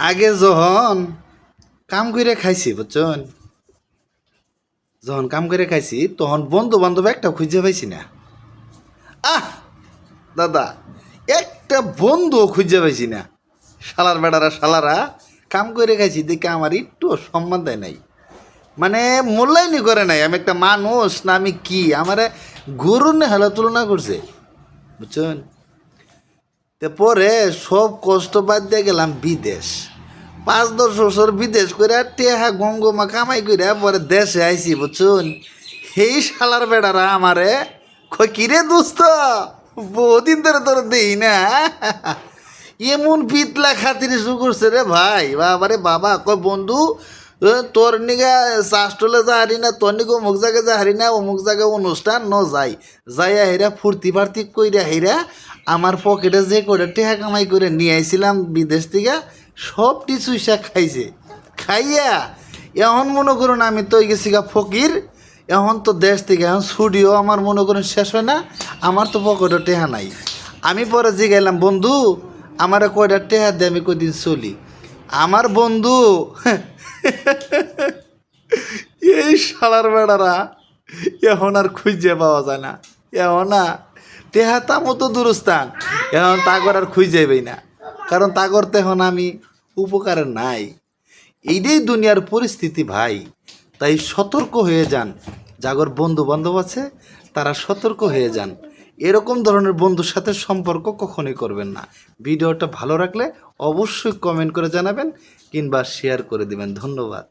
আগে যখন কাম করে খাইছি বুঝছেন, যখন কাম করে খাইছি তখন বন্ধু বান্ধব একটা খুঁজে পাইছি না। আহ দাদা, একটা বন্ধুও খুঁজে পাইছি না। শালার বেড়ারা শালারা কাম করে খাইছি দেখে আমার একটু সম্মান দেয় নাই, মানে মূল্যায়নই করে নাই। আমি একটা মানুষ না আমি কি, আমারে গরুর নে হেলা তুলনা করছে বুঝছেন। তে পরে সব কষ্ট বাদ দিয়ে গেলাম বিদেশ। 5-10 বছর বিদেশ করে টেহা গঙ্গমা কামাই করে পরে দেশে আইছি বুঝছুন। এই শালার বেড়ারা আমারে কই কিরে দোস্ত, বহুদিন ধরে তোর দেই না, এমন পিতলা খাতির শুরু করছে রে ভাই। বাবারে বাবা, কই বন্ধু তোর নিগা চাষটলে যা হারি না, তোর নিগা অমুক জায়গায় যা হারি না, অমুক জায়গায় অনুষ্ঠান ন যাই যাইয়া হেরা ফুর্তি ফার্তি কইরা হেরা আমার পকেটে যে করে টেহা কামাই করে নিয়ে আইছিলাম বিদেশ থেকে সব কিছুই সে খাইছে। খাইয়া এখন মনে করুন আমি তো গেছি গা ফকির। এখন তো দেশ থেকে এখন ছুটিও আমার মনে করেন শেষ হয় না, আমার তো পকেটে টেহা নাই। আমি পরে জিগাইলাম বন্ধু আমার কয়টা টেহা দিয়ে আমি কদিন চলি। আমার বন্ধু এই শালার বেড়ারা এখন আর খুঁজে পাওয়া যায় না। এখন না টেহা তামো তো দূরস্থান, এখন তাগর আর খুঁজেবেই না, কারণ তাগর তো এখন আমি উপকারের নাই। এইটাই দুনিয়ার পরিস্থিতি ভাই। তাই সতর্ক হয়ে যান, যাগর বন্ধু বান্ধব আছে তারা সতর্ক হয়ে যান। এরকম ধরনের বন্ধুর সাথে সম্পর্ক কখনোই করবেন না। ভিডিওটা ভালো রাখলে অবশ্যই কমেন্ট করে জানাবেন কিংবা শেয়ার করে দিবেন। ধন্যবাদ।